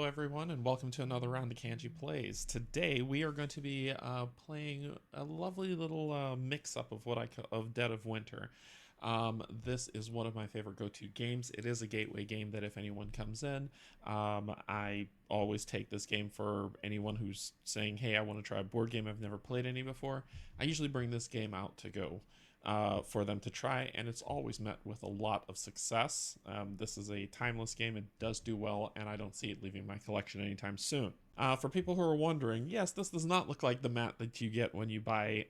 everyone, and welcome to another round of Canje Plays. Today we are going to be playing a lovely little mix-up of of Dead of Winter. This is one of my favorite go-to games. It is a gateway game that if anyone comes in, I always take this game for anyone who's saying, hey, I want to try a board game I've never played any before. I usually bring this game out to go. For them to try, and it's always met with a lot of success. This is a timeless game. It does do well, and I don't see it leaving my collection anytime soon. For people who are wondering, yes, this does not look like the mat that you get when you buy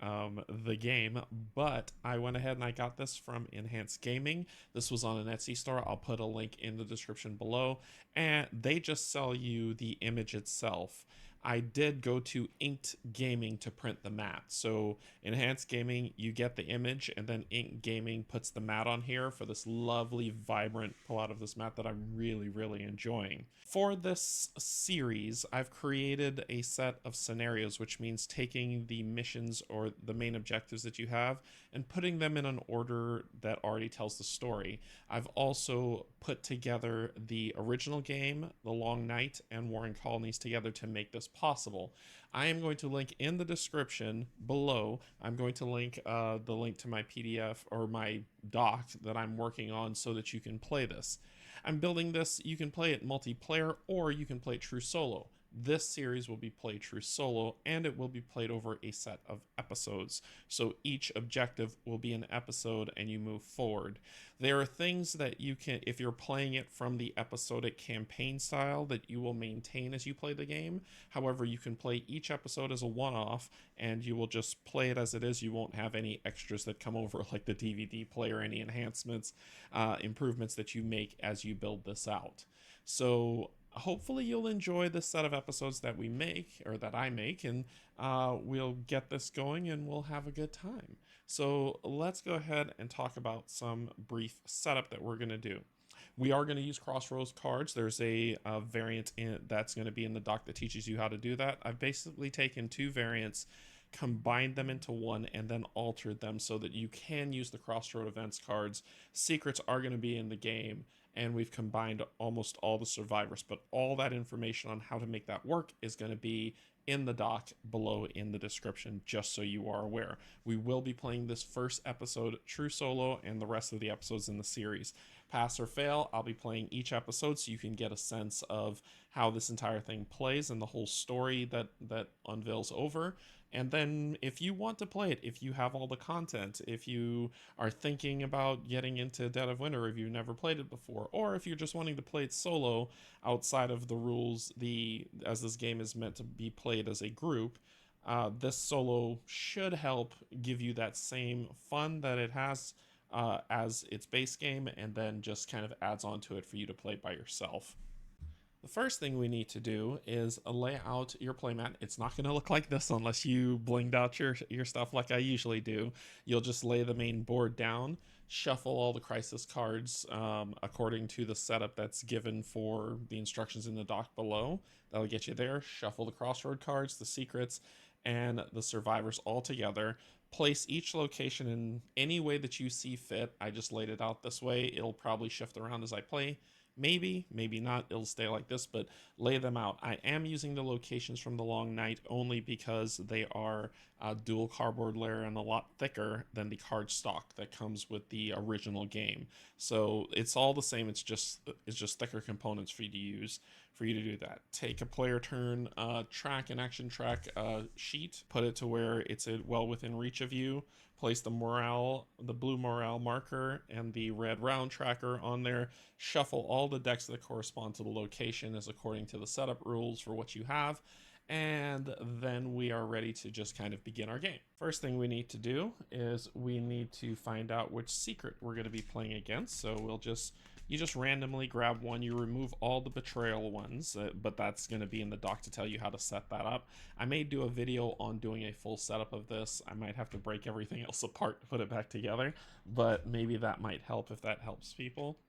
the game, but I went ahead and I got this from Enhanced Gaming. This was on an Etsy store. I'll put a link in the description below, and they just sell you the image itself. I did go to Inked Gaming to print the mat. So Enhanced Gaming, you get the image, and then Inked Gaming puts the mat on here for this lovely, vibrant pull out of this mat that I'm really enjoying. For this series, I've created a set of scenarios, which means taking the missions or the main objectives that you have and putting them in an order that already tells the story. I've also put together the original game, The Long Night, and Warring Colonies together to make this possible. I am going to link in the description below. I'm going to link the link to my PDF or my doc that I'm working on so that you can play this. I'm building this. You can play it multiplayer or you can play it true solo. This series will be played true solo, and it will be played over a set of episodes. So each objective will be an episode and you move forward. There are things that you can, if you're playing it from the episodic campaign style, that you will maintain as you play the game. However, you can play each episode as a one-off, and you will just play it as it is. You won't have any extras that come over, like the DVD player, any enhancements, improvements that you make as you build this out. So hopefully you'll enjoy this set of episodes that we make, or that I make, and we'll get this going and we'll have a good time. So let's go ahead and talk about some brief setup that we're going to do. We are going to use crossroads cards. There's a variant that's going to be in the doc that teaches you how to do that. I've basically taken two variants, combined them into one, and then altered them so that you can use the crossroad events cards. Secrets are going to be in the game, and we've combined almost all the survivors, but all that information on how to make that work is going to be in the doc below in the description, just so you are aware. We will be playing this first episode true solo and the rest of the episodes in the series. Pass or fail, I'll be playing each episode so you can get a sense of how this entire thing plays and the whole story that unveils over. And then if you want to play it, if you have all the content, if you are thinking about getting into Dead of Winter, if you've never played it before, or if you're just wanting to play it solo outside of the rules, as this game is meant to be played as a group, this solo should help give you that same fun that it has as its base game, and then just kind of adds on to it for you to play by yourself. The first thing we need to do is lay out your playmat. It's not going to look like this unless you blinged out your stuff like I usually do. You'll just lay the main board down, shuffle all the crisis cards according to the setup that's given for the instructions in the doc below. That'll get you there. Shuffle the crossroad cards, the secrets, and the survivors all together. Place each location in any way that you see fit. I just laid it out this way. It'll probably shift around as I play. Maybe not, it'll stay like this, but lay them out. I am using the locations from The Long Night only because they are dual cardboard layer and a lot thicker than the card stock that comes with the original game. So it's all the same, it's just thicker components for you to use for you to do that. Take a player turn track and action track sheet, put it to where it's well within reach of you. Place the blue morale marker and the red round tracker on there. Shuffle all the decks that correspond to the location as according to the setup rules for what you have. And then we are ready to just kind of begin our game. First thing we need to do is we need to find out which secret we're going to be playing against. So you just randomly grab one. You remove all the betrayal ones, but that's going to be in the doc to tell you how to set that up. I may do a video on doing a full setup of this. I might have to break everything else apart to put it back together, but maybe that might help if that helps people.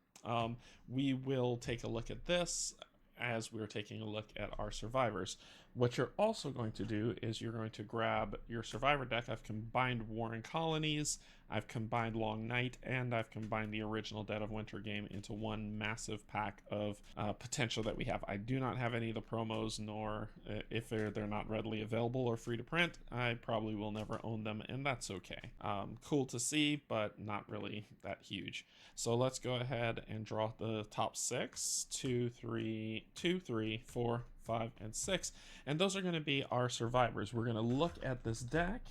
We will take a look at this as we're taking a look at our survivors. What you're also going to do is you're going to grab your survivor deck. I've combined Warring Colonies, I've combined Long Night and I've combined the original Dead of Winter game into one massive pack of potential that we have. I do not have any of the promos, nor if they're not readily available or free to print, I probably will never own them, and that's okay. Cool to see, but not really that huge. So let's go ahead and draw the top 6, 2, 3, 4, 5, and 6, and those are going to be our survivors. We're going to look at this deck.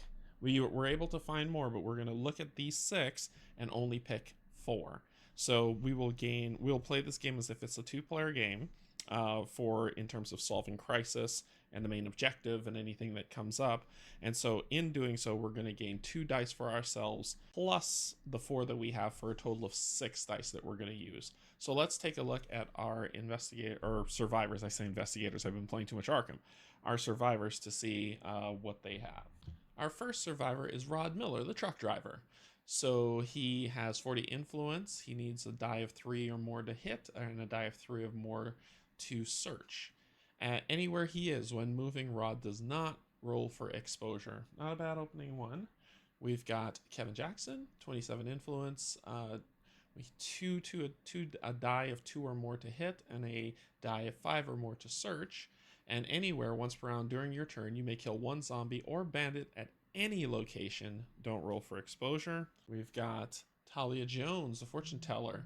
We were able to find more, but we're going to look at these 6 and only pick 4. So we'll play this game as if it's a 2-player game in terms of solving crisis and the main objective and anything that comes up. And so in doing so, we're going to gain 2 dice for ourselves plus the 4 that we have, for a total of 6 dice that we're going to use. So let's take a look at our survivors. I say investigators, I've been playing too much Arkham. Our survivors, to see what they have. Our first survivor is Rod Miller, the truck driver. So he has 40 influence. He needs a die of 3 or more to hit, and a die of 3 or more to search. Anywhere he is when moving, Rod does not roll for exposure. Not a bad opening one. We've got Kevin Jackson, 27 influence. A die of 2 or more to hit, and a die of 5 or more to search. And anywhere once per round during your turn, you may kill 1 zombie or bandit at any location. Don't roll for exposure. We've got Talia Jones, the fortune teller.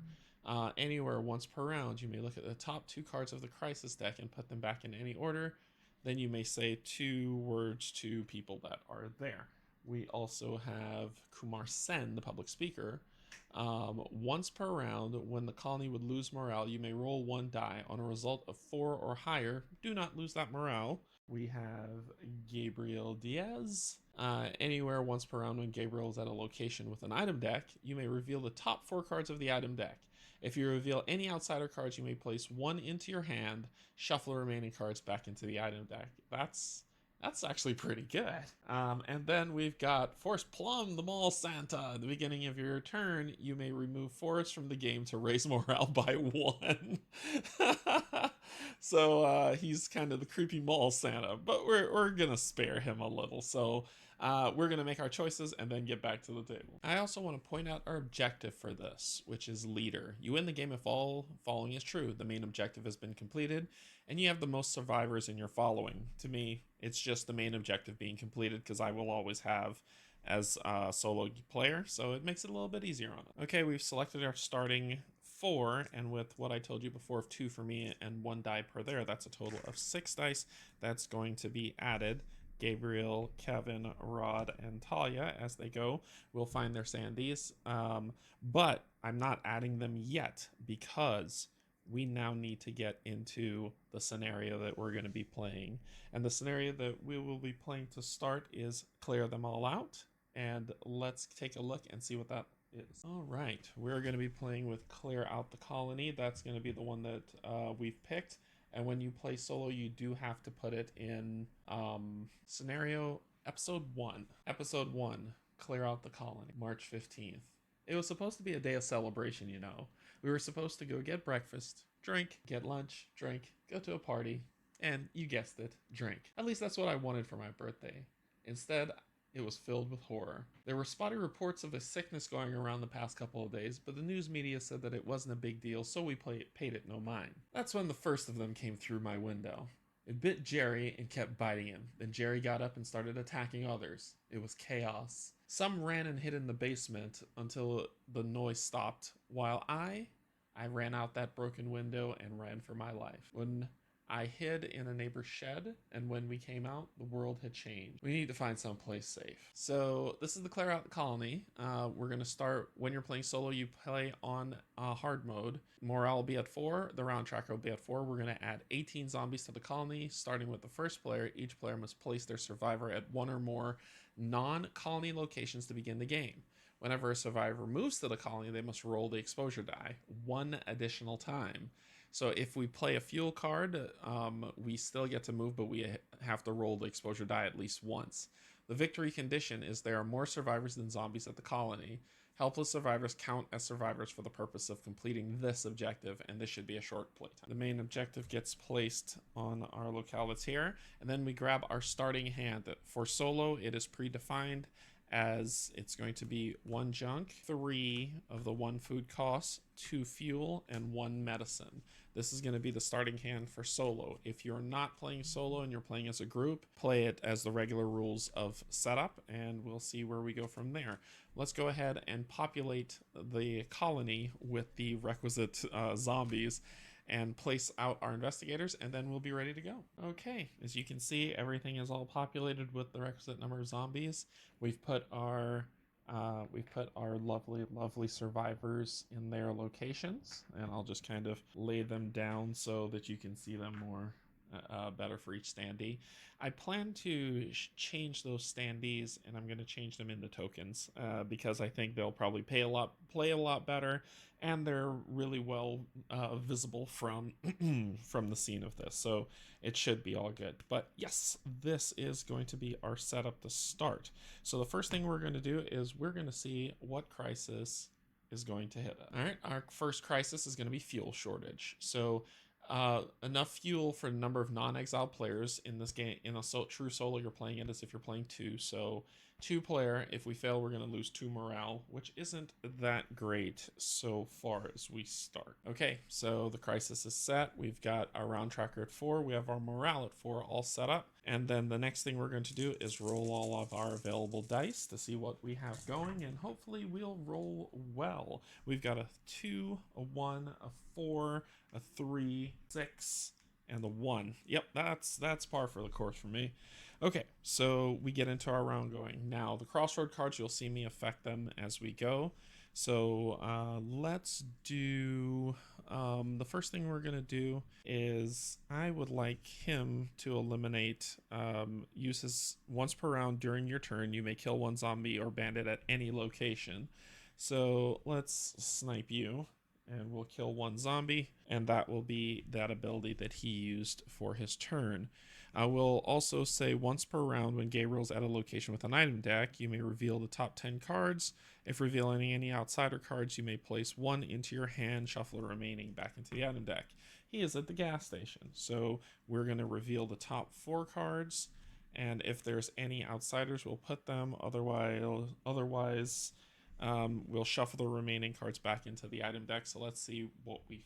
Anywhere once per round, you may look at the top 2 cards of the crisis deck and put them back in any order. Then you may say 2 words to people that are there. We also have Kumar Sen, the public speaker. Once per round, when the colony would lose morale, you may roll 1 die. On a result of 4 or higher, do not lose that morale. We have Gabriel Diaz. Anywhere once per round when Gabriel is at a location with an item deck, you may reveal the top 4 cards of the item deck. If you reveal any outsider cards, you may place 1 into your hand, shuffle the remaining cards back into the item deck. That's actually pretty good. And then we've got Force Plum, the Mall Santa. At the beginning of your turn, you may remove Forrest from the game to raise morale by 1. So he's kind of the creepy Mall Santa, but we're gonna spare him a little. So we're gonna make our choices and then get back to the table. I also want to point out our objective for this, which is leader. You win the game if all following is true. The main objective has been completed, and you have the most survivors in your following. To me, it's just the main objective being completed, because I will always have as a solo player, so it makes it a little bit easier on it. Okay, we've selected our starting 4, and with what I told you before of 2 for me and 1 die per there, that's a total of 6 dice that's going to be added. Gabriel, Kevin, Rod, and Talia, as they go, will find their sandies, but I'm not adding them yet, because we now need to get into the scenario that we're going to be playing. And the scenario that we will be playing to start is clear them all out. And let's take a look and see what that is. All right, we're going to be playing with clear out the colony. That's going to be the one that we've picked. And when you play solo, you do have to put it in scenario episode 1. Episode 1, clear out the colony, March 15th. It was supposed to be a day of celebration, you know. We were supposed to go get breakfast, drink, get lunch, drink, go to a party, and you guessed it, drink. At least that's what I wanted for my birthday. Instead, it was filled with horror. There were spotty reports of a sickness going around the past couple of days, but the news media said that it wasn't a big deal, so we paid it no mind. That's when the first of them came through my window. It bit Jerry and kept biting him. Then Jerry got up and started attacking others. It was chaos. Some ran and hid in the basement until the noise stopped, while I ran out that broken window and ran for my life. When I hid in a neighbor's shed, and when we came out, the world had changed. We need to find someplace safe. So this is the clear out the colony. We're going to start, when you're playing solo, you play on hard mode. Morale will be at 4. The round tracker will be at 4. We're going to add 18 zombies to the colony. Starting with the first player, each player must place their survivor at 1 or more non-colony locations to begin the game. Whenever a survivor moves to the colony, they must roll the exposure die 1 additional time. So if we play a fuel card, we still get to move, but we have to roll the exposure die at least once. The victory condition is there are more survivors than zombies at the colony. Helpless survivors count as survivors for the purpose of completing this objective, and this should be a short playtime. The main objective gets placed on our locale that's here, and then we grab our starting hand. For solo, it is predefined as it's going to be 1 junk, 3 of the 1 food costs, 2 fuel, and 1 medicine. This is going to be the starting hand for solo. If you're not playing solo and you're playing as a group, play it as the regular rules of setup, and we'll see where we go from there. Let's go ahead and populate the colony with the requisite zombies and place out our investigators, and then we'll be ready to go. Okay, as you can see, everything is all populated with the requisite number of zombies. We've put our lovely survivors in their locations, and I'll just kind of lay them down so that you can see them more better for each standee. I plan to change those standees, and I'm going to change them into tokens because I think they'll probably play a lot better, and they're really well visible from from the scene of this, so it should be all good. But yes, this is going to be our setup to start. So the first thing we're going to do is we're going to see what crisis is going to hit us. All right, our first crisis is going to be fuel shortage. So enough fuel for the number of non-exiled players in this game. In a true solo, you're playing it as if you're playing 2. So 2 player. If we fail, we're going to lose 2 morale, which isn't that great so far as we start. Okay, so the crisis is set. We've got our round tracker at 4. We have our morale at 4 all set up. And then the next thing we're going to do is roll all of our available dice to see what we have going, and hopefully we'll roll well. We've got a 2, a 1, a 4, a 3, 6, and a 1. Yep, that's par for the course for me. Okay, so we get into our round going. Now, the crossroad cards, you'll see me affect them as we go. So let's do, the first thing we're going to do is I would like him to eliminate uses once per round during your turn. You may kill 1 zombie or bandit at any location. So let's snipe you, and we'll kill 1 zombie, and that will be that ability that he used for his turn. I will also say once per round when Gabriel's at a location with an item deck, you may reveal the top 10 cards. If revealing any outsider cards, you may place 1 into your hand, shuffle the remaining back into the item deck. He is at the gas station, so we're going to reveal the top 4 cards, and if there's any outsiders, we'll put them. Otherwise, we'll shuffle the remaining cards back into the item deck. So let's see what we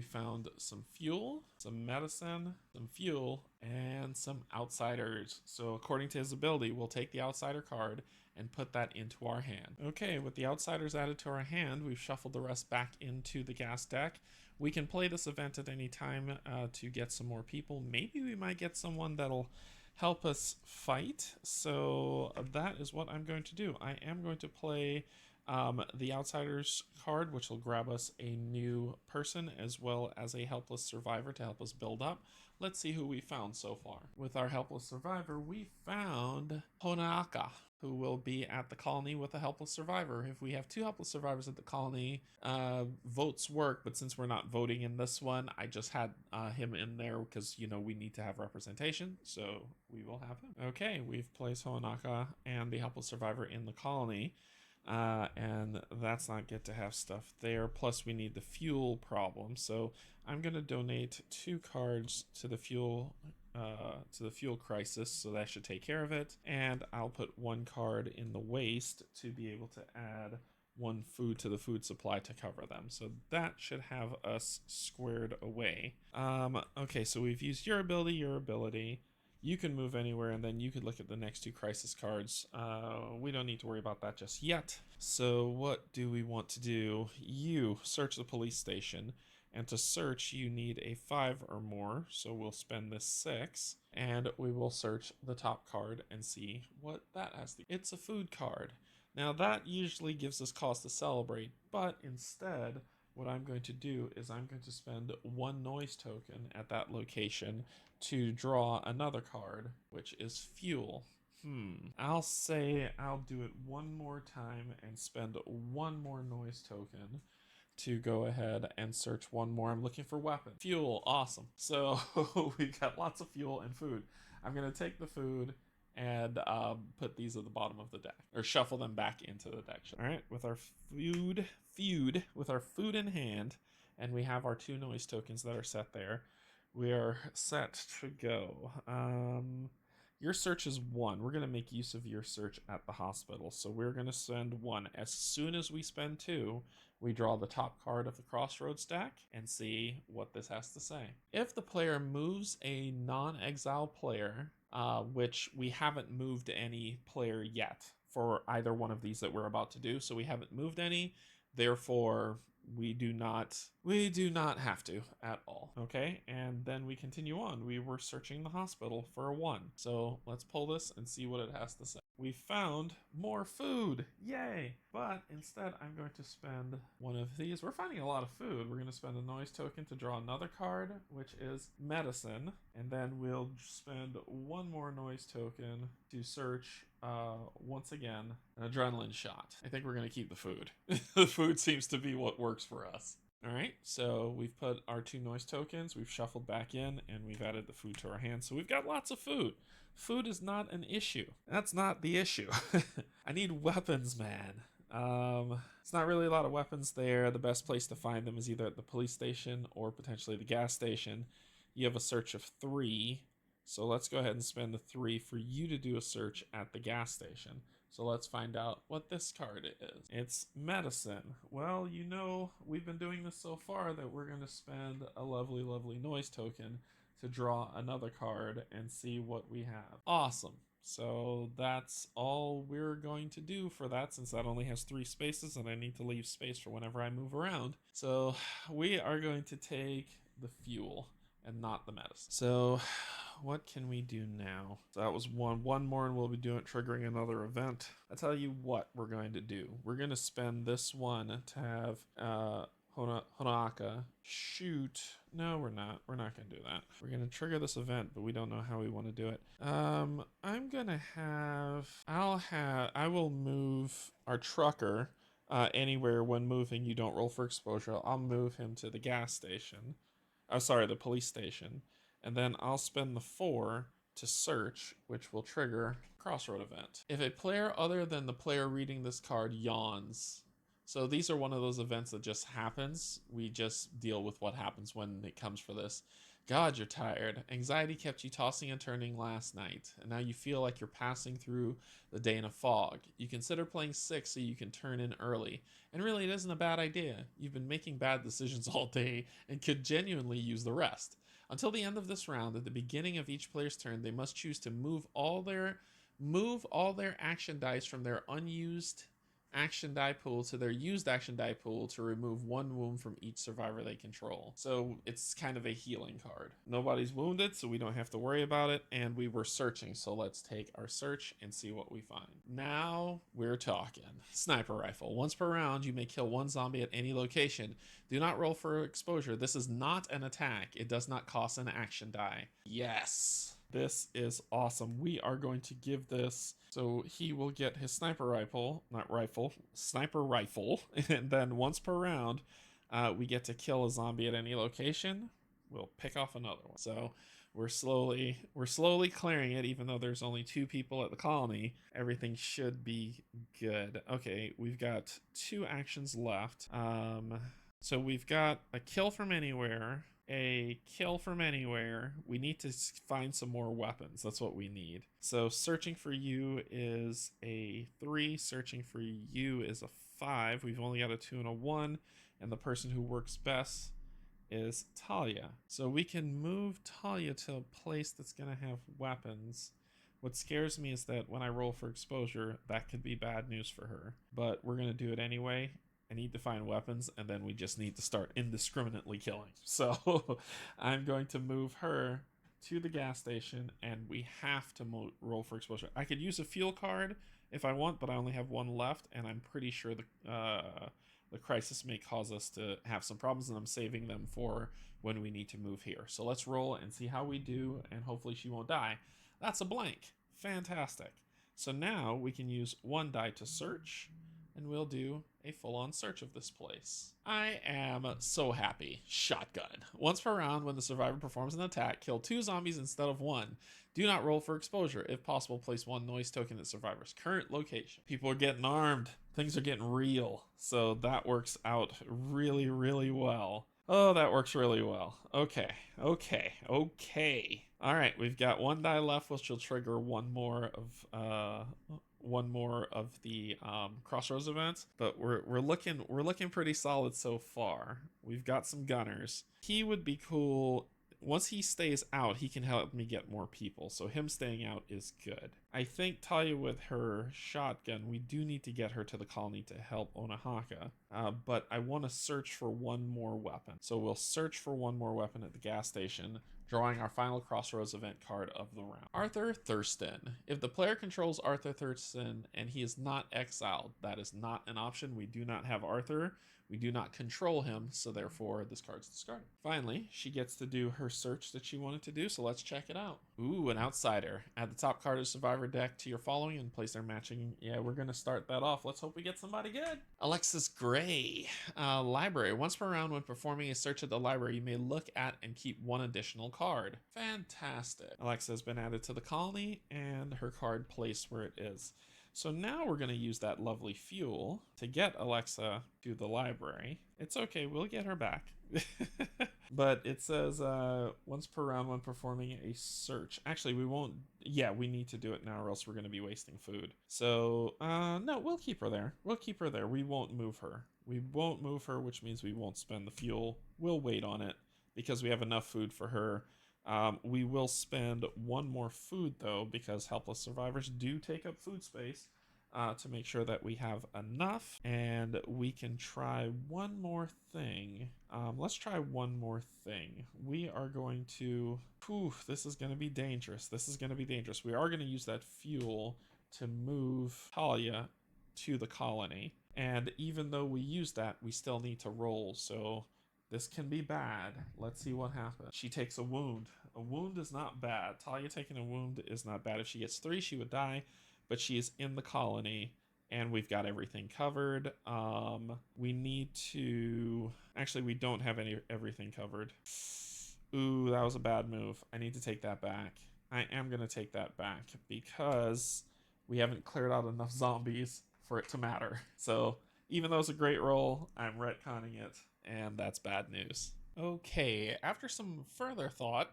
found some fuel, some medicine, some fuel, and some outsiders. So according to his ability, we'll take the outsider card and put that into our hand. Okay, with the outsiders added to our hand, we've shuffled the rest back into the gas deck. We can play this event at any time to get some more people. Maybe we might get someone that'll help us fight. So that is what I'm going to do. I am going to play the Outsiders card, which will grab us a new person as well as a helpless survivor to help us build up. Let's see who we found so far. With our helpless survivor, we found Honaaka, who will be at the colony with a helpless survivor. If we have 2 helpless survivors at the colony, votes work, but since we're not voting in this one, I just had him in there because, you know, we need to have representation, so we will have him. Okay, we've placed Honaaka and the helpless survivor in the colony. And that's not good to have stuff there. Plus we need the fuel problem. So I'm going to donate 2 cards to the fuel crisis. So that should take care of it. And I'll put 1 card in the waste to be able to add 1 food to the food supply to cover them. So that should have us squared away. Okay, so we've used your ability. You can move anywhere, and then you could look at the next 2 crisis cards. We don't need to worry about that just yet. So what do we want to do? You search the police station, and to search you need a 5 or more, so we'll spend this 6, and we will search the top card and see what that has to. It's a food card. Now that usually gives us cause to celebrate, but instead what I'm going to do is I'm going to spend 1 noise token at that location to draw another card, which is fuel. I'll say I'll do it 1 more time and spend 1 more noise token to go ahead and search 1 more. I'm looking for weapon. Fuel, awesome. So we've got lots of fuel and food. I'm going to take the food and put these at the bottom of the deck, or shuffle them back into the deck. All right, with our food in hand, and we have our 2 noise tokens that are set there. We are set to go. Your search is 1. We're going to make use of your search at the hospital. So we're going to spend 1. As soon as we spend 2, we draw the top card of the crossroads deck and see what this has to say. If the player moves a non-exile player, which we haven't moved any player yet for either one of these that we're about to do, so we haven't moved any, therefore we do not have to at all. Okay, and then we continue on. We were searching the hospital for a 1, so let's pull this and see what it has to say. We found more food, yay! But instead I'm going to spend one of these. We're finding a lot of food. We're going to spend a noise token to draw another card, which is medicine, and then we'll spend one more noise token to search once again an adrenaline shot. I think we're going to keep the food. The food seems to be what works for us. All right, so we've put our 2 noise tokens, we've shuffled back in, and we've added the food to our hand. So we've got lots of food. Food is not an issue. That's not the issue. I need weapons, man. It's not really a lot of weapons there. The best place to find them is either at the police station or potentially the gas station. You have a search of 3. So let's go ahead and spend the 3 for you to do a search at the gas station. So let's find out what this card is. It's medicine. Well, you know, we've been doing this so far that we're going to spend a lovely, lovely noise token to draw another card and see what we have. Awesome. So that's all we're going to do for that, since that only has 3 spaces and I need to leave space for whenever I move around. So we are going to take the fuel and not the medicine. So what can we do now? So that was one more, and we'll be triggering another event. I tell you what we're going to do. We're going to spend this 1 to have Honaka shoot. No, we're not. We're not going to do that. We're going to trigger this event, but we don't know how we want to do it. I'm going to have... I will move our trucker anywhere. When moving, you don't roll for exposure. I'll move him to the gas station. The police station. And then I'll spend the 4 to search, which will trigger crossroad event. If a player other than the player reading this card yawns, so these are one of those events that just happens. We just deal with what happens when it comes for this. God, you're tired. Anxiety kept you tossing and turning last night, and now you feel like you're passing through the day in a fog. You consider playing 6 so you can turn in early, and really it isn't a bad idea. You've been making bad decisions all day and could genuinely use the rest. Until the end of this round, at the beginning of each player's turn, they must choose to move all their action dice from their unused action die pool to their used action die pool to remove 1 wound from each survivor they control. So it's kind of a healing card. Nobody's wounded, so we don't have to worry about it, and we were searching, so let's take our search and see what we find. Now we're talking. Sniper rifle. Once per round, you may kill 1 zombie at any location. Do not roll for exposure. This is not an attack. It does not cost an action die. Yes. This is awesome. We are going to give this, so he will get his sniper rifle, and then once per round, we get to kill a zombie at any location. We'll pick off another one. So we're slowly clearing it, even though there's only 2 people at the colony. Everything should be good. Okay, we've got 2 actions left. So we've got a kill from anywhere. A kill from anywhere. We need to find some more weapons. That's what we need. So searching for you is a 3. Searching for you is a 5. We've only got a 2 and a 1. And the person who works best is Talia. So we can move Talia to a place that's going to have weapons. What scares me is that when I roll for exposure, that could be bad news for her. But we're going to do it anyway. I need to find weapons, and then we just need to start indiscriminately killing. So I'm going to move her to the gas station, and we have to roll for exposure. I could use a fuel card if I want, but I only have 1 left, and I'm pretty sure the crisis may cause us to have some problems, and I'm saving them for when we need to move here. So let's roll and see how we do, and hopefully she won't die. That's a blank. Fantastic. So now we can use 1 die to search, and we'll do a full-on search of this place. I am so happy. Shotgun. Once per round, when the survivor performs an attack, kill 2 zombies instead of 1. Do not roll for exposure. If possible, place 1 noise token at survivor's current location. People are getting armed. Things are getting real. So that works out really, really well. Oh, that works really well. Okay. All right, we've got one die left, which will trigger one more of the crossroads events. But we're looking pretty solid so far. We've got some gunners. He would be cool. Once he stays out, he can help me get more people. So him staying out is good. I think Talia with her shotgun, we do need to get her to the colony to help Onahaka. But I want to search for one more weapon. So we'll search for one more weapon at the gas station, drawing our final crossroads event card of the round. Arthur Thurston. If the player controls Arthur Thurston and he is not exiled, that is not an option. We do not have Arthur. We do not control him, so therefore this card's discarded. Finally, she gets to do her search that she wanted to do, so let's check it out. Ooh, an outsider. Add the top card of Survivor deck to your following and place their matching. Yeah, we're going to start that off. Let's hope we get somebody good. Alexis Gray. Library. Once per round when performing a search at the library, you may look at and keep one additional card. Fantastic. Alexa has been added to the colony and her card placed where it is. So now we're going to use that lovely fuel to get Alexa to the library. It's okay, we'll get her back. But it says once per round when performing a search. Actually, we won't. Yeah, we need to do it now or else we're going to be wasting food. So no, we'll keep her there. We'll keep her there. We won't move her. We won't move her, which means we won't spend the fuel. We'll wait on it because we have enough food for her. We will spend one more food though, because helpless survivors do take up food space, to make sure that we have enough, and we can try one more thing. Let's try one more thing. We are going to, this is going to be dangerous. This is going to be dangerous. We are going to use that fuel to move Talia to the colony. And even though we use that, we still need to roll. So this can be bad. Let's see what happens. She takes a wound. A wound is not bad. Talia taking a wound is not bad. If she gets 3, she would die, but she is in the colony and we've got everything covered. We need to, actually we don't have everything covered. Ooh, that was a bad move. I need to take that back. I am going to take that back because we haven't cleared out enough zombies for it to matter. So even though it's a great roll, I'm retconning it. And that's bad news. Okay, after some further thought,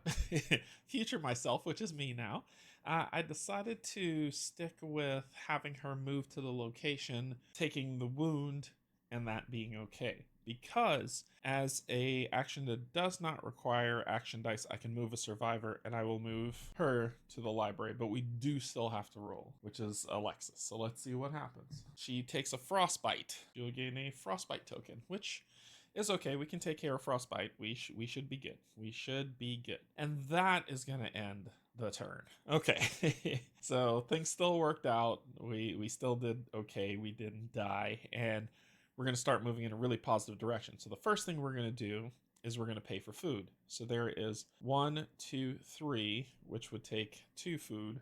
future myself, which is me now, I decided to stick with having her move to the location, taking the wound, and that being okay. Because as a action that does not require action dice, I can move a survivor and I will move her to the library, but we do still have to roll, which is Alexis. So let's see what happens. She takes a frostbite. You'll gain a frostbite token, which is okay. We can take care of frostbite. We should be good. We should be good. And that is going to end the turn. Okay. So things still worked out. We still did okay. We didn't die. And we're going to start moving in a really positive direction. So the first thing we're going to do is we're going to pay for food. So there is 1, 2, 3, which would take 2 food.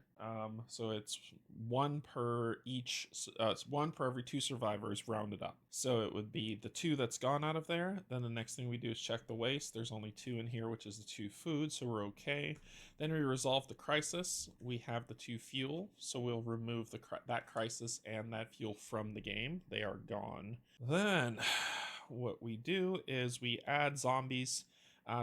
So it's 1 per each. It's 1 per every 2 survivors rounded up. So it would be the 2 that's gone out of there. Then the next thing we do is check the waste. There's only 2 in here, which is the 2 food. So we're okay. Then we resolve the crisis. We have the 2 fuel. So we'll remove that crisis and that fuel from the game. They are gone. Then what we do is we add zombies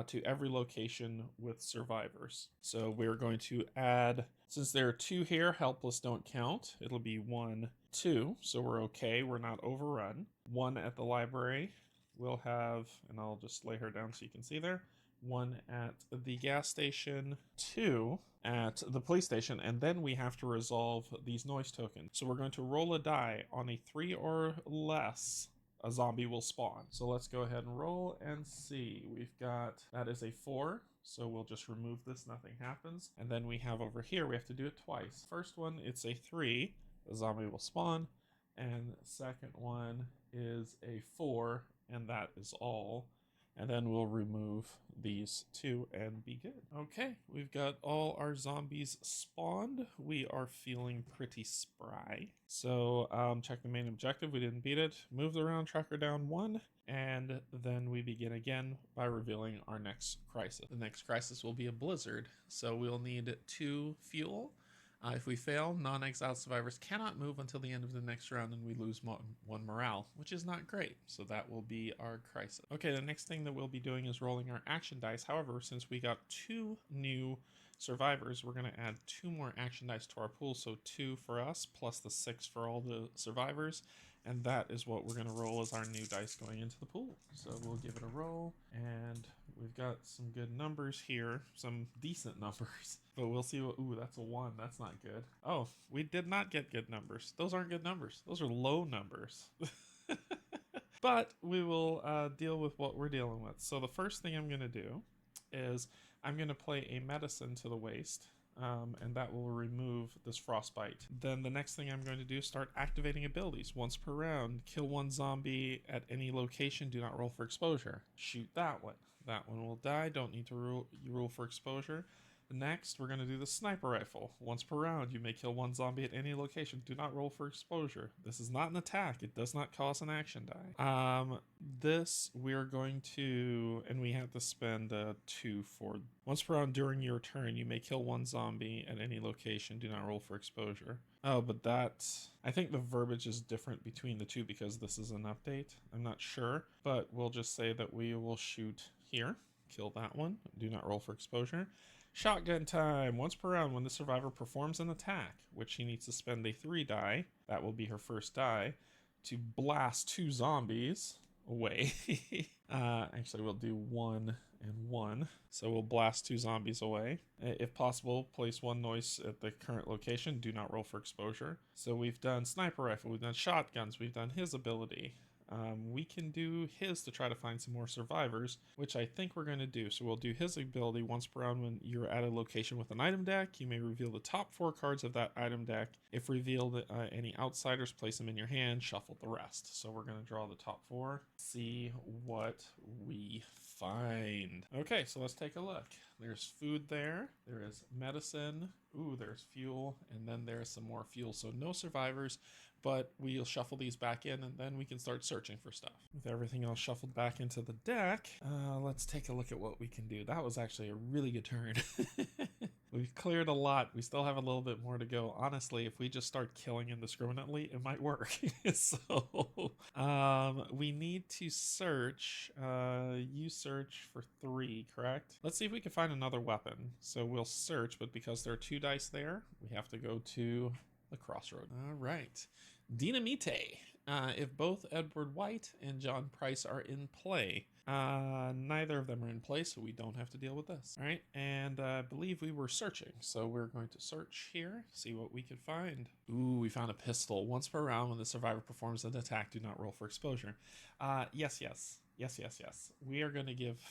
to every location with survivors. So we're going to add, since there are 2 here, helpless don't count. It'll be 1, 2. So we're okay. We're not overrun. 1 at the library. We'll have, and I'll just lay her down so you can see there. 1 at the gas station, 2 at the police station, and then we have to resolve these noise tokens. So we're going to roll a die. On a 3 or less, a zombie will spawn. So let's go ahead and roll and see. We've got, that is a 4. So we'll just remove this, nothing happens. And then we have over here, we have to do it twice. First one, it's a 3, the zombie will spawn. And second one is a 4, and that is all. And then we'll remove these 2 and be good. Okay, we've got all our zombies spawned. We are feeling pretty spry. So check the main objective. We didn't beat it. Move the round tracker down 1. And then we begin again by revealing our next crisis. The next crisis will be a blizzard. So we'll need 2 fuel. If we fail, non-exiled survivors cannot move until the end of the next round and we lose 1 morale, which is not great. So that will be our crisis. Okay, the next thing that we'll be doing is rolling our action dice. However, since we got 2 new survivors, we're going to add 2 more action dice to our pool. So 2 for us, plus the 6 for all the survivors. And that is what we're going to roll as our new dice going into the pool. So we'll give it a roll. And we've got some good numbers here. Some decent numbers. But we'll see what... Ooh, that's a 1. That's not good. Oh, we did not get good numbers. Those aren't good numbers. Those are low numbers. But we will deal with what we're dealing with. So the first thing I'm going to do is I'm going to play a medicine to the waste. And that will remove this frostbite. Then the next thing I'm going to do is start activating abilities. Once per round, kill 1 zombie at any location. Do not roll for exposure. Shoot that one. That one will die. Don't need to roll for exposure. Next, we're going to do the sniper rifle. Once per round, you may kill 1 zombie at any location. Do not roll for exposure. This is not an attack. It does not cost an action die. This we're going to, and we have to spend 2 for. Once per round during your turn, you may kill 1 zombie at any location. Do not roll for exposure. Oh, but I think the verbiage is different between the two because this is an update. I'm not sure, but we'll just say that we will shoot here. Kill that one. Do not roll for exposure. Shotgun time. Once per round, when the survivor performs an attack, which she needs to spend a 3 die, that will be her first die, to blast 2 zombies away. Actually, we'll do 1 and 1. So we'll blast 2 zombies away. If possible, place 1 noise at the current location. Do not roll for exposure. So we've done sniper rifle, we've done shotguns, we've done his ability. We can do his to try to find some more survivors, which I think we're going to do. So we'll do his ability once per round. When you're at a location with an item deck, you may reveal the top 4 cards of that item deck. If revealed, any outsiders, place them in your hand, shuffle the rest. So we're going to draw the top 4, see what we find. Okay, so let's take a look. There's food there. There is medicine. Ooh, there's fuel. And then there's some more fuel. So no survivors, but we'll shuffle these back in and then we can start searching for stuff. With everything else shuffled back into the deck, let's take a look at what we can do. That was actually a really good turn. We've cleared a lot. We still have a little bit more to go. Honestly, if we just start killing indiscriminately, it might work. So we need to search. You search for 3, correct? Let's see if we can find another weapon. So we'll search, but because there are 2 dice there, we have to go to the crossroad. All right. Dynamite. If both Edward White and John Price are in play, neither of them are in play, so we don't have to deal with this. All right, and I believe we were searching, so we're going to search here, see what we can find. Ooh, we found a pistol. Once per round, when the survivor performs an attack, do not roll for exposure. Yes. We are going to give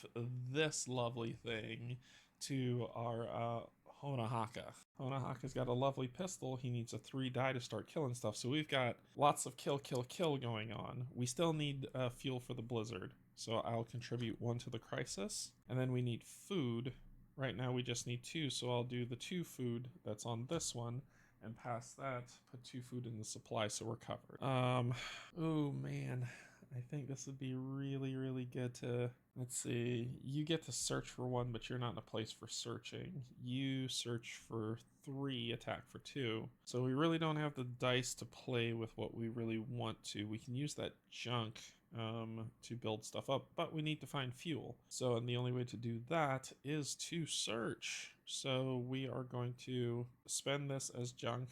this lovely thing to our Honahaka. Honahaka's got a lovely pistol. He needs a 3 die to start killing stuff. So we've got lots of kill going on. We still need fuel for the blizzard. So I'll contribute 1 to the crisis. And then we need food. Right now we just need 2. So I'll do the 2 food that's on this one. And past that, put 2 food in the supply so we're covered. Oh man. I think this would be really, really good to... Let's see, you get to search for 1, but you're not in a place for searching. You search for 3, attack for 2. So we really don't have the dice to play with what we really want to. We can use that junk to build stuff up, but we need to find fuel. So, and the only way to do that is to search. So we are going to spend this as junk,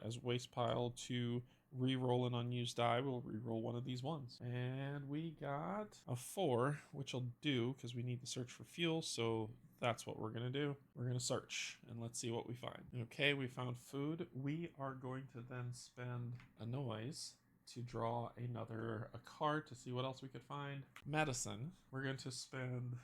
as waste pile to re-roll an unused die. We'll re-roll 1 of these ones. And we got a 4, which will do because we need to search for fuel. So that's what we're going to do. We're going to search and let's see what we find. Okay, we found food. We are going to then spend a noise to draw a card to see what else we could find. Medicine. We're going to spend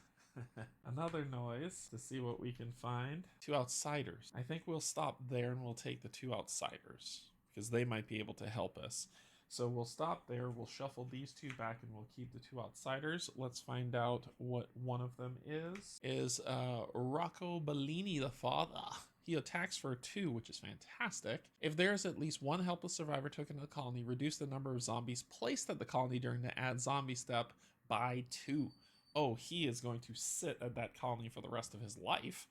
another noise to see what we can find. 2 outsiders. I think we'll stop there and we'll take the 2 outsiders, because they might be able to help us. So we'll stop there, we'll shuffle these 2 back, and we'll keep the 2 outsiders. Let's find out what one of them is Rocco Bellini the father. He attacks for 2, which is fantastic. If there's at least 1 helpless survivor token in the colony, reduce the number of zombies placed at the colony during the add zombie step by 2. Oh, he is going to sit at that colony for the rest of his life.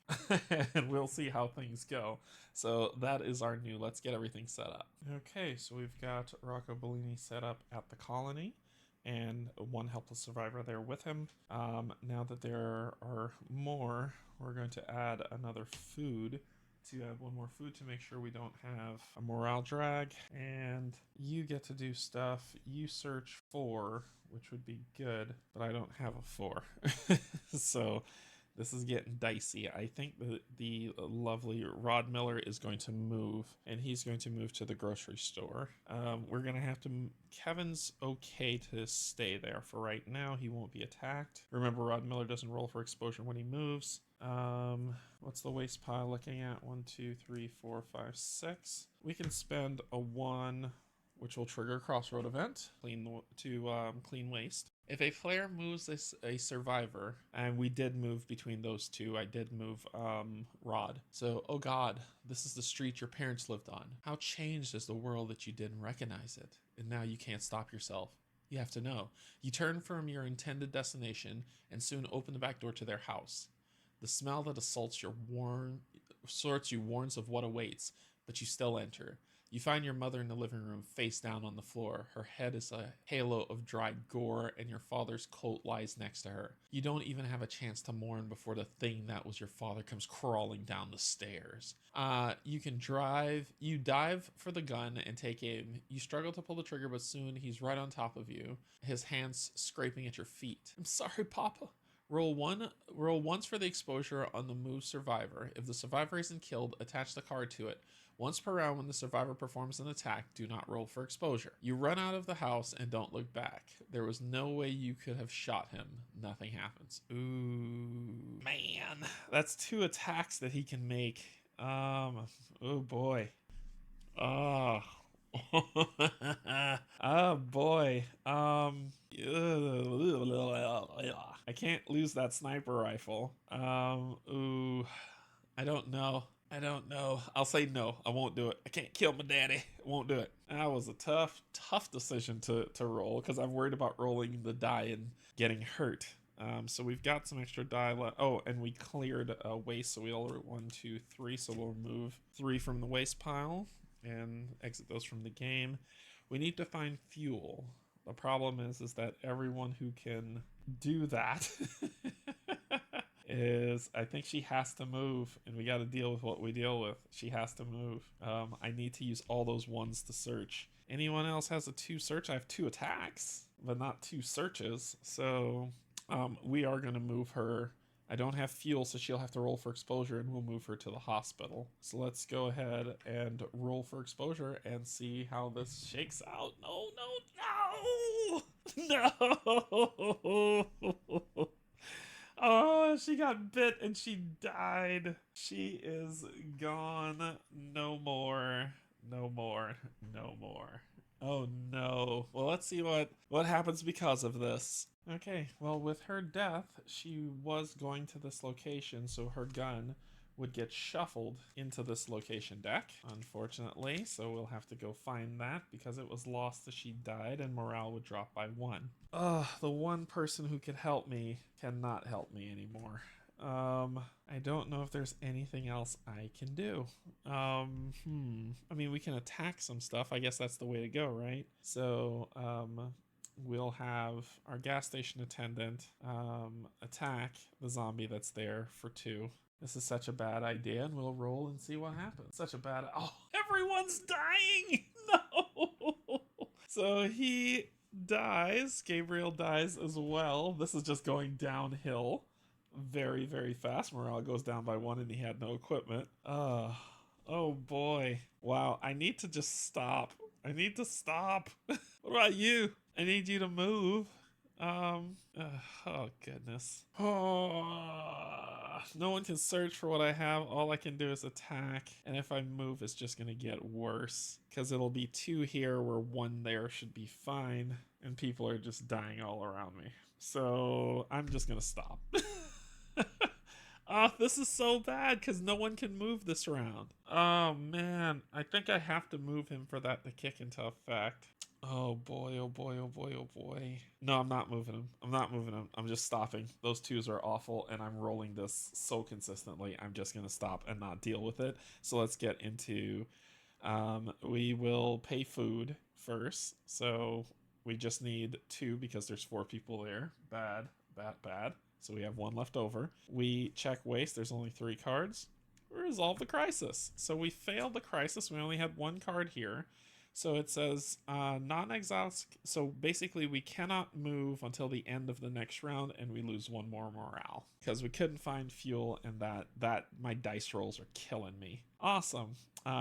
And we'll see how things go. So that is our new, let's get everything set up. Okay, so we've got Rocco Bellini set up at the colony and 1 helpless survivor there with him. Now that there are more, we're going to add another food to add one more food to make sure we don't have a morale drag. And you get to do stuff. You search 4, which would be good, but I don't have a 4. So this is getting dicey. I think the lovely Rod Miller is going to move, and he's going to move to the grocery store. We're going to have to... Kevin's okay to stay there for right now. He won't be attacked. Remember, Rod Miller doesn't roll for exposure when he moves. What's the waste pile looking at? 1, 2, 3, 4, 5, 6. We can spend a 1, which will trigger a crossroad event clean waste. If a player moves a survivor, and we did move between those two, I did move Rod. So, oh god, this is the street your parents lived on. How changed is the world that you didn't recognize it, and now you can't stop yourself. You have to know. You turn from your intended destination and soon open the back door to their house. The smell that assaults you warns of what awaits, but you still enter. You find your mother in the living room, face down on the floor. Her head is a halo of dried gore, and your father's coat lies next to her. You don't even have a chance to mourn before the thing that was your father comes crawling down the stairs. You can drive. You dive for the gun and take aim. You struggle to pull the trigger, but soon he's right on top of you, his hands scraping at your feet. I'm sorry, Papa. Roll once for the exposure on the move survivor. If the survivor isn't killed, attach the card to it. Once per round when the survivor performs an attack, do not roll for exposure. You run out of the house and don't look back. There was no way you could have shot him. Nothing happens. Ooh, man. That's 2 attacks that he can make. Oh boy. Oh. Oh boy. I can't lose that sniper rifle. Ooh. I don't know. I'll say no. I won't do it. I can't kill my daddy. I won't do it. That was a tough decision to roll, because I'm worried about rolling the die and getting hurt. So we've got some extra die left. Oh, and we cleared waste, so we'll 1, 2, 3. So we'll remove 3 from the waste pile and exit those from the game. We need to find fuel. The problem is that everyone who can do that is, I think she has to move, and we got to deal with what we deal with. She has to move. I need to use all those 1s to search. Anyone else has a 2 search? I have 2 attacks, but not 2 searches. So we are going to move her. I don't have fuel, so she'll have to roll for exposure, and we'll move her to the hospital. So let's go ahead and roll for exposure and see how this shakes out. No. Oh, she got bit and she died. She is gone. No more. Oh no. Well, let's see what happens because of this. Okay, well, with her death, she was going to this location, so her gun would get shuffled into this location deck, unfortunately. So we'll have to go find that because it was lost as she died, and morale would drop by 1. The one person who could help me cannot help me anymore. I don't know if there's anything else I can do. I mean, we can attack some stuff. I guess that's the way to go, right? So, we'll have our gas station attendant attack the zombie that's there for 2. This is such a bad idea, and we'll roll and see what happens. Such a bad... Oh, everyone's dying! No! So he dies. Gabriel dies as well. This is just going downhill very, very fast. Morale goes down by 1, and he had no equipment. Oh boy. Wow, I need to just stop. What about you? I need you to move. Oh goodness. No one can search for what I have. All I can do is attack, and if I move, it's just gonna get worse, because it'll be 2 here where 1 there should be fine, and people are just dying all around me. So I'm just gonna stop. Oh, this is so bad because no one can move this round. Oh man, I think I have to move him for that to kick into effect. Oh boy. No, I'm not moving him. I'm just stopping. Those 2s are awful, and I'm rolling this so consistently. I'm just gonna stop and not deal with it. So let's get into, we will pay food first. So we just need 2 because there's 4 people there. Bad. So we have 1 left over. We check waste. There's only 3 cards. We resolve the crisis. So we failed the crisis. We only had 1 card here. So it says non-exile. So basically we cannot move until the end of the next round, and we lose 1 more morale because we couldn't find fuel, and that my dice rolls are killing me. Awesome.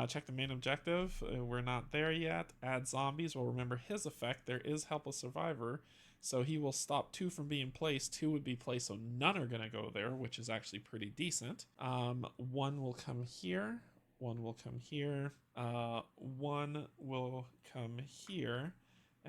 Check the main objective. We're not there yet. Add zombies. Well, remember his effect. There is helpless survivor. So he will stop 2 from being placed. 2 would be placed, so none are going to go there, which is actually pretty decent. 1 will come here. 1 will come here. 1 will come here.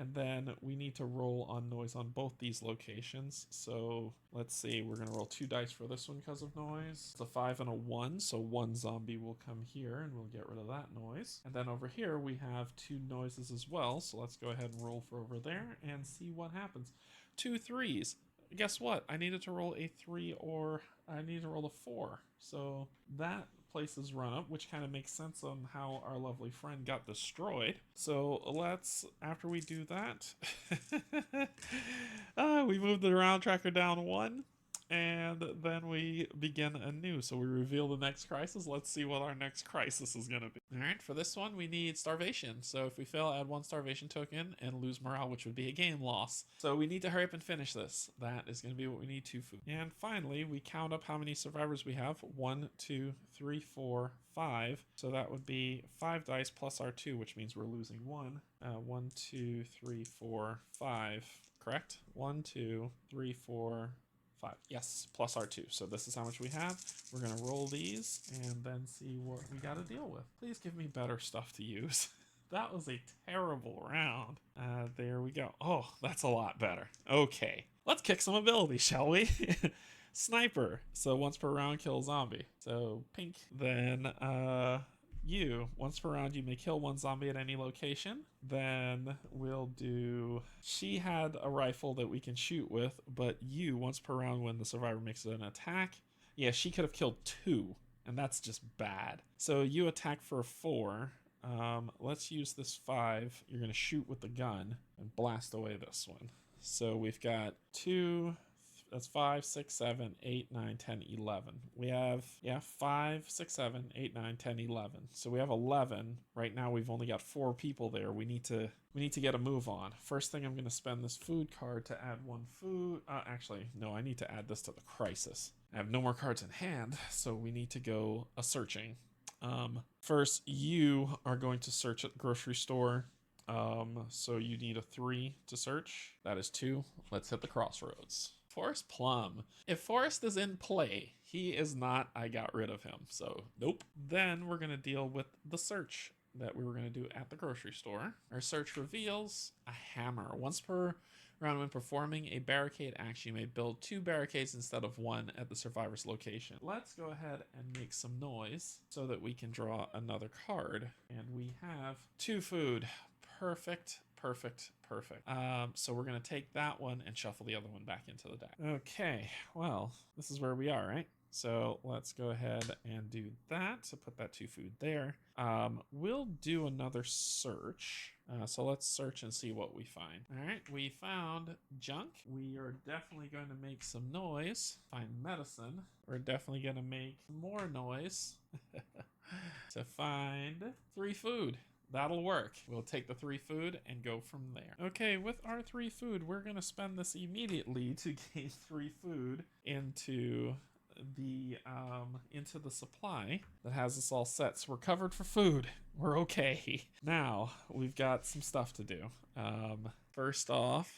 And then we need to roll on noise on both these locations. So let's see, we're going to roll 2 dice for this one because of noise. It's a 5 and a 1, so 1 zombie will come here and we'll get rid of that noise. And then over here we have 2 noises as well, so let's go ahead and roll for over there and see what happens. 2 3s. Guess what? I needed to roll a 3 or I need to roll a 4. So that places run up, which kind of makes sense on how our lovely friend got destroyed. So let's, after we do that, we move the round tracker down 1, and then we begin anew. So we reveal the next crisis. Let's see what our next crisis is going to be. All right, for this one, we need starvation. So if we fail, add 1 starvation token and lose morale, which would be a game loss. So we need to hurry up and finish this. That is going to be what we need. 2 food. And finally, we count up how many survivors we have. 1, 2, 3, 4, 5. So that would be 5 dice plus our 2, which means we're losing 1. 1, 2, 3, 4, 5. Correct? 1, 2, 3, 4, 5. Yes, plus our 2. So this is how much we have. We're going to roll these and then see what we got to deal with. Please give me better stuff to use. That was a terrible round. There we go. Oh, that's a lot better. Okay, let's kick some abilities, shall we? Sniper. So once per round, kill a zombie. So pink. Then you, once per round, you may kill 1 zombie at any location. Then we'll do, she had a rifle that we can shoot with, but you, once per round, when the survivor makes an attack, yeah, she could have killed 2, and that's just bad. So you attack for a 4. Let's use this 5. You're going to shoot with the gun and blast away this one. So we've got 2, that's 5, 6, 7, 8, 9, 10, 11. We have, 5, 6, 7, 8, 9, 10, 11. So we have 11. Right now we've only got 4 people there. We need to get a move on. First thing, I'm going to spend this food card to add 1 food. Actually, no, I need to add this to the crisis. I have no more cards in hand, so we need to go a searching. First, you are going to search at the grocery store. So you need a 3 to search. That is 2. Let's hit the crossroads. Forest Plum. If Forest is in play, he is not. I got rid of him, so nope. Then we're going to deal with the search that we were going to do at the grocery store. Our search reveals a hammer. Once per round, when performing a barricade action, you may build 2 barricades instead of 1 at the survivor's location. Let's go ahead and make some noise so that we can draw another card. And we have 2 food. Perfect. Perfect. Perfect. So we're going to take that one and shuffle the other one back into the deck. Okay, well, this is where we are, right? So let's go ahead and do that. So put that 2 food there. We'll do another search. So let's search and see what we find. All right, we found junk. We are definitely going to make some noise. Find medicine. We're definitely going to make more noise to find 3 food. That'll work. We'll take the 3 food and go from there. Okay, with our 3 food, we're going to spend this immediately to gain 3 food into the supply that has us all set. So we're covered for food. We're okay. Now, we've got some stuff to do. First off,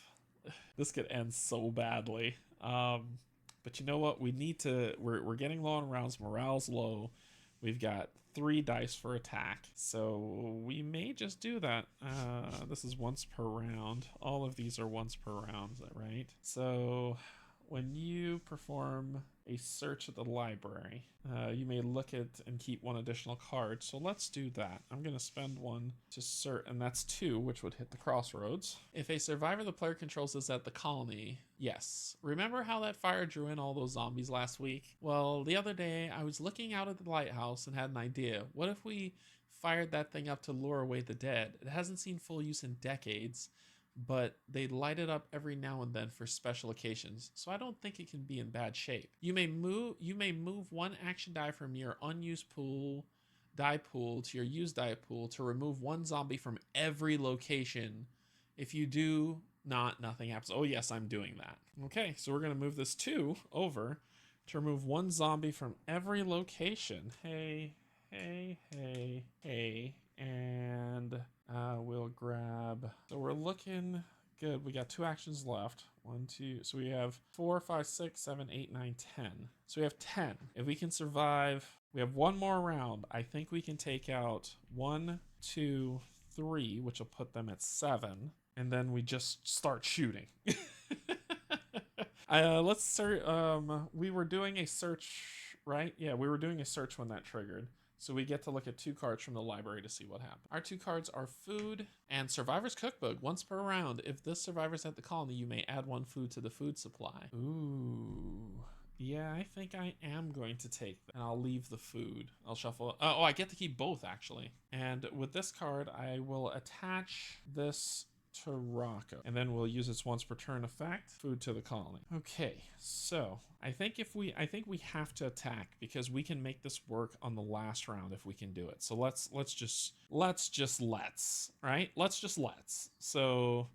this could end so badly. But you know what? We need to, we're getting low on rounds. Morale's low. We've got 3 dice for attack, so we may just do that. This is once per round. All of these are once per round, is that right? So when you perform a search at the library, you may look at and keep 1 additional card. So let's do that. I'm going to spend 1 to search, and that's 2, which would hit the crossroads. If a survivor the player controls is at the colony, yes. Remember how that fire drew in all those zombies last week? Well, the other day I was looking out at the lighthouse and had an idea. What if we fired that thing up to lure away the dead? It hasn't seen full use in decades, but they light it up every now and then for special occasions, so I don't think it can be in bad shape. You may move one action die from your unused die pool to your used die pool to remove one zombie from every location. If you do not, nothing happens. Oh yes, I'm doing that. Okay, so we're gonna move this 2 over to remove one zombie from every location. Hey, and we'll grab. So we're looking good. We got 2 actions left. 1, 2. So we have 4, 5, 6, 7, 8, 9, 10. So we have 10. If we can survive, we have 1 more round. I think we can take out 1, 2, 3, which will put them at 7. And then we just start shooting. Let's search. We were doing a search, right? Yeah, we were doing a search when that triggered. So we get to look at 2 cards from the library to see what happened. Our 2 cards are food and survivor's cookbook. Once per round, if this survivor's at the colony, you may add 1 food to the food supply. Ooh. Yeah, I think I am going to take that. And I'll leave the food. I'll shuffle. Oh, I get to keep both, actually. And with this card, I will attach this to Rocco, and then we'll use its once per turn effect, food to the colony. Okay, so I think we have to attack because we can make this work on the last round if we can do it. So let's. So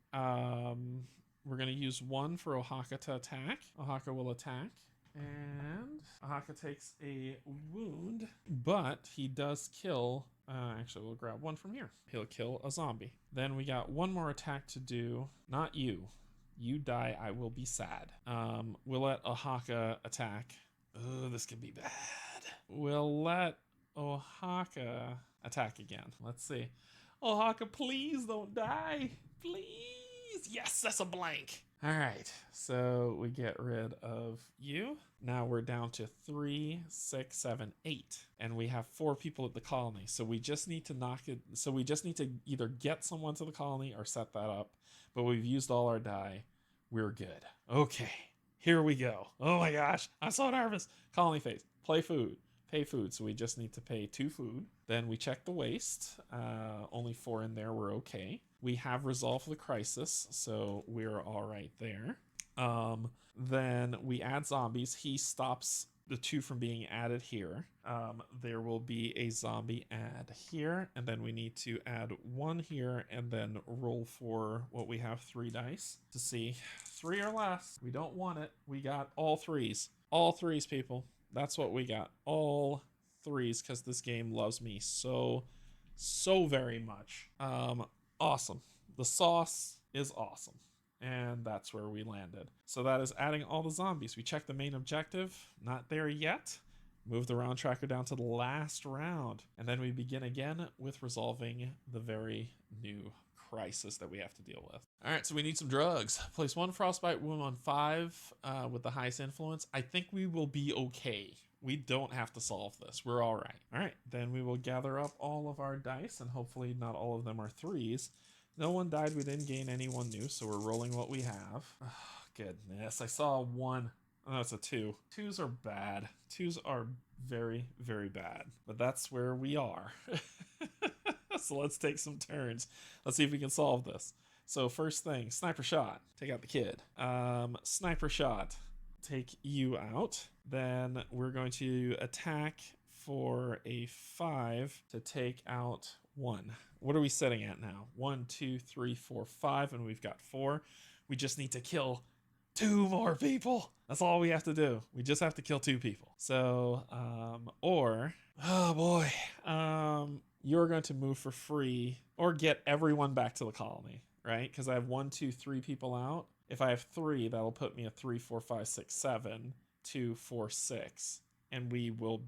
we're gonna use 1 for Oaxaca to attack. Oaxaca will attack. And Oaxaca takes a wound, but he does kill. Actually, we'll grab 1 from here. He'll kill a zombie. Then we got 1 more attack to do. Not you. You die, I will be sad. We'll let Oaxaca attack. Oh, this could be bad. We'll let Oaxaca attack again. Let's see. Oaxaca, please don't die. Please. Yes, that's a blank. All right, so we get rid of you. Now we're down to 3, 6, 7, 8, and we have 4 people at the colony. So we just need to knock it. So we just need to either get someone to the colony or set that up. But we've used all our die. We're good. Okay, here we go. Oh my gosh, I'm so nervous. Colony phase. Play food. Pay food. So we just need to pay 2 food. Then we check the waste. Only 4 in there. We're okay. We have resolved the crisis, so we're all right there. Then we add zombies. He stops the 2 from being added here. There will be a zombie add here, and then we need to add 1 here, and then roll for what we have 3 dice to see 3 or less. We don't want it. We got all 3s. All 3s, people. That's what we got. All 3s, because this game loves me so very much. Awesome. The sauce is awesome. And that's where we landed. So that is adding all the zombies. We checked the main objective. Not there yet. Move the round tracker down to the last round. And then we begin again with resolving the very new crisis that we have to deal with. All right, so we need some drugs. Place 1 frostbite wound on 5 with the highest influence. I think we will be okay. We don't have to solve this. We're all right. All right, then we will gather up all of our dice, and hopefully not all of them are 3s. No one died. We didn't gain anyone new, so we're rolling what we have. Oh, goodness, I saw 1. Oh, it's a 2. 2s are bad. 2s are very, very bad. But that's where we are. So let's take some turns. Let's see if we can solve this. So first thing, sniper shot. Take out the kid. Sniper shot. Take you out. Then we're going to attack for a 5 to take out 1. What are we sitting at now? 1, 2, 3, 4, 5, and we've got 4. We just need to kill 2 more people. That's all we have to do. We just have to kill 2 people. So, oh boy, you're going to move for free or get everyone back to the colony, right? Because I have 1, 2, 3 people out. If I have 3, that'll put me at 3, 4, 5, 6, 7, 2, 4, 6. And we will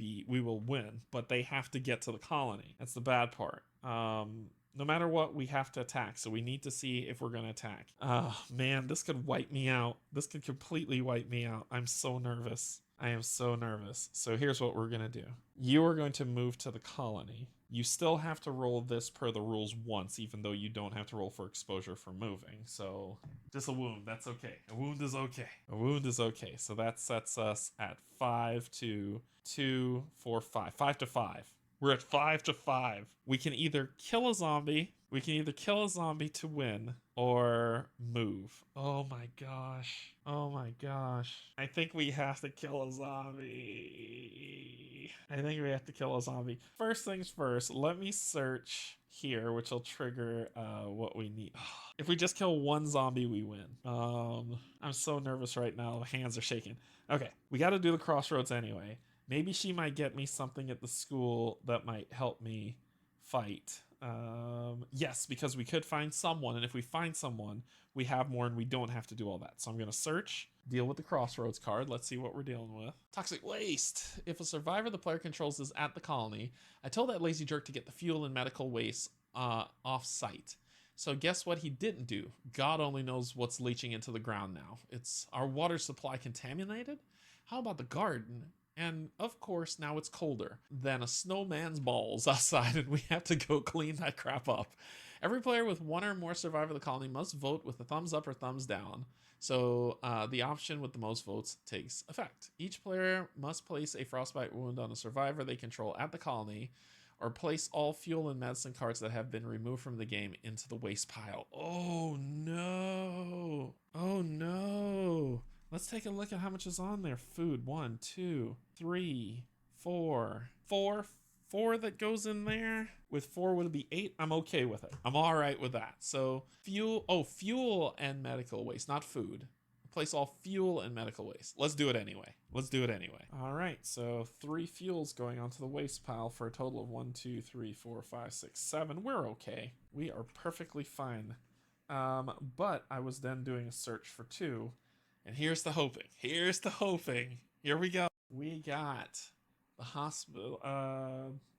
win, but they have to get to the colony. That's the bad part. No matter what, we have to attack. So we need to see if we're going to attack. Oh man, this could wipe me out. This could completely wipe me out. I'm so nervous. I am so nervous. So here's what we're going to do. You are going to move to the colony. You still have to roll this per the rules once, even though you don't have to roll for exposure for moving. So just a wound. That's okay. A wound is okay. A wound is okay. So that sets us at 5 to 2, 4, 5. 5 to 5. We're at 5-5. We can either kill a zombie. We can either kill a zombie to win or move. Oh my gosh. Oh my gosh. I think we have to kill a zombie. I think we have to kill a zombie. First things first, let me search here, which will trigger what we need. If we just kill one zombie, we win. I'm so nervous right now. Hands are shaking. Okay, we got to do the crossroads anyway. Maybe she might get me something at the school that might help me fight. Yes, because we could find someone, and if we find someone, we have more and we don't have to do all that. So I'm going to search, deal with the crossroads card. Let's see what we're dealing with. Toxic waste. If a survivor the player controls is at the colony, I told that lazy jerk to get the fuel and medical waste off site. So guess what he didn't do? God only knows what's leaching into the ground now. It's our water supply contaminated? How about the garden? And of course, now it's colder than a snowman's balls outside, and we have to go clean that crap up. Every player with one or more survivor of the colony must vote with a thumbs up or thumbs down. So the option with the most votes takes effect. Each player must place a frostbite wound on a survivor they control at the colony, or place all fuel and medicine cards that have been removed from the game into the waste pile. Oh no. Oh no. Let's take a look at how much is on there. Food, 1, 2, 3, 4. Four that goes in there. With 4 would it be 8? I'm okay with it. I'm all right with that. So fuel and medical waste, not food. Place all fuel and medical waste. Let's do it anyway. All right, so 3 fuels going onto the waste pile for a total of 1, 2, 3, 4, 5, 6, 7. We're okay. We are perfectly fine. But I was then doing a search for 2. And here's the hoping. Here we go. We got the hospital.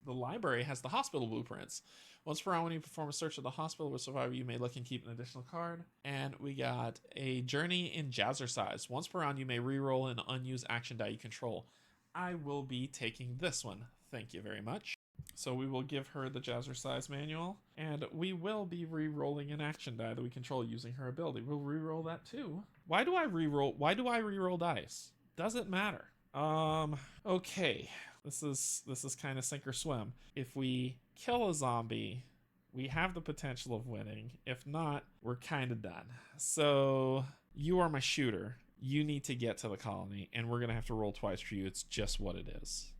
The library has the hospital blueprints. Once per round, when you perform a search of the hospital with survivor, you may look and keep an additional card. And we got a journey in jazzercise. Once per round, you may re-roll an unused action die you control. I will be taking this one. Thank you very much. So we will give her the jazzercise manual, and we will be re-rolling an action die that we control using her ability. We'll re-roll that too. Why do I re-roll dice? Doesn't matter. Okay. This is kind of sink or swim. If we kill a zombie, we have the potential of winning. If not, we're kind of done. So you are my shooter. You need to get to the colony, and we're gonna have to roll twice for you. It's just what it is.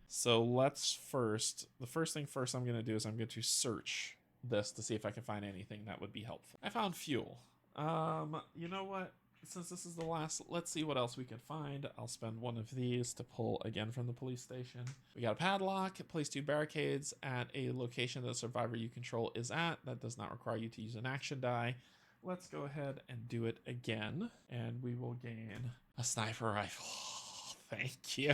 So let's the first thing first I'm going to do is I'm going to search this to see if I can find anything that would be helpful. I found fuel. You know what? Since this is the last, let's see what else we can find. I'll spend one of these to pull again from the police station. We got a padlock. Place 2 barricades at a location that the survivor you control is at. That does not require you to use an action die. Let's go ahead and do it again, and we will gain a sniper rifle. Thank you.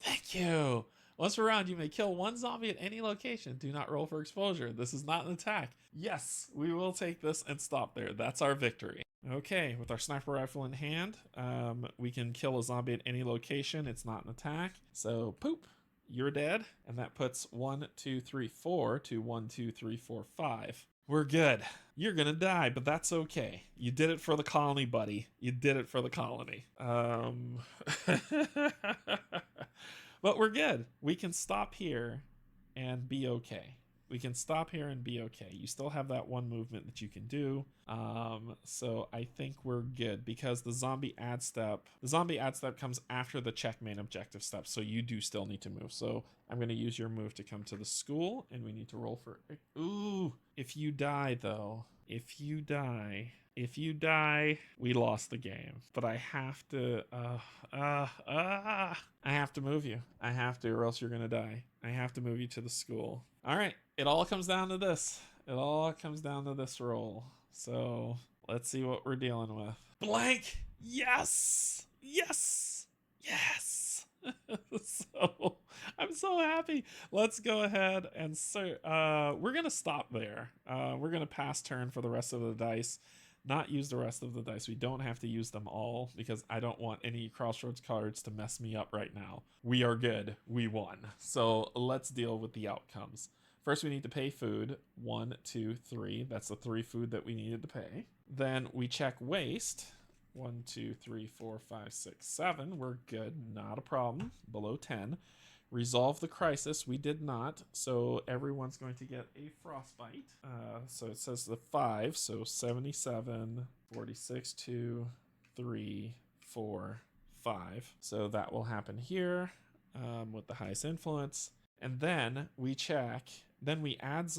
Thank you. Once per round, you may kill 1 zombie at any location. Do not roll for exposure. This is not an attack. Yes, we will take this and stop there. That's our victory. Okay, with our sniper rifle in hand, we can kill a zombie at any location. It's not an attack. So, poop, you're dead. And that puts 1, 2, 3, 4 to 1, 2, 3, 4, 5. We're good. You're gonna die, but that's okay. You did it for the colony, buddy. You did it for the colony. But we're good. We can stop here and be okay. You still have that 1 movement that you can do. So I think we're good because the zombie ad step comes after the check main objective step. So you do still need to move. So I'm going to use your move to come to the school, and we need to roll for, ooh, if you die though, we lost the game. But I have to, I have to move you. I have to, or else you're going to die. I have to move you to the school. All right. It all comes down to this. Roll. So let's see what we're dealing with. Blank. Yes. So I'm so happy. Let's go ahead and we're going to stop there. We're going to pass turn for the rest of the dice. Not use the rest of the dice. We don't have to use them all because I don't want any crossroads cards to mess me up right now. We are good. We won. So let's deal with the outcomes. First, we need to pay food. 1, 2, 3. That's the 3 food that we needed to pay. Then we check waste. 1, 2, 3, 4, 5, 6, 7. We're good. Not a problem. Below 10. Resolve the crisis. We did not, so everyone's going to get a frostbite. So it says the 5, so 77, 46, 2, 3, 4, 5. So that will happen here with the highest influence. And then we check. Then we add.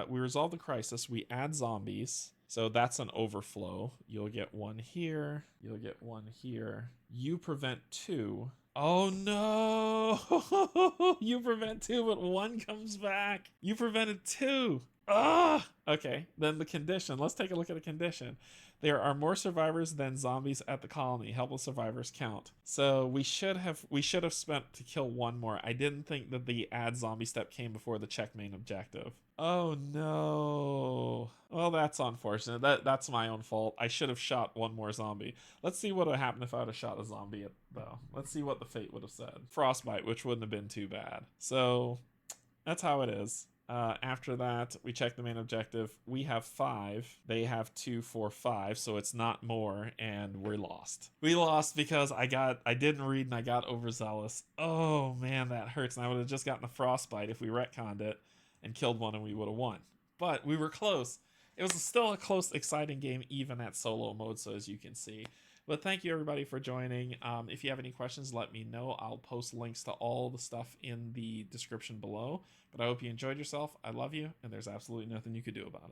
We resolve the crisis. We add zombies. So that's an overflow. You'll get one here. You'll get one here. You prevent 2. Oh no! You prevent 2, but 1 comes back. You prevented 2. Ah! Okay, then the condition. Let's take a look at a condition. There are more survivors than zombies at the colony. Helpless survivors count. So we should have spent to kill 1 more. I didn't think that the add zombie step came before the check main objective. Oh no. Well, that's unfortunate. That's my own fault. I should have shot 1 more zombie. Let's see what would have happened if I would have shot a zombie though. Let's see what the fate would have said. Frostbite, which wouldn't have been too bad. So that's how it is. After that, we check the main objective. We have 5. They have 2, 4, 5, so it's not more, and we're lost. We lost because I didn't read and I got overzealous. Oh man, that hurts. And I would have just gotten a frostbite if we retconned it and killed 1, and we would have won. But we were close. It was still a close, exciting game, even at solo mode, so as you can see. But thank you everybody for joining. If you have any questions, let me know. I'll post links to all the stuff in the description below. But I hope you enjoyed yourself. I love you, and there's absolutely nothing you could do about it.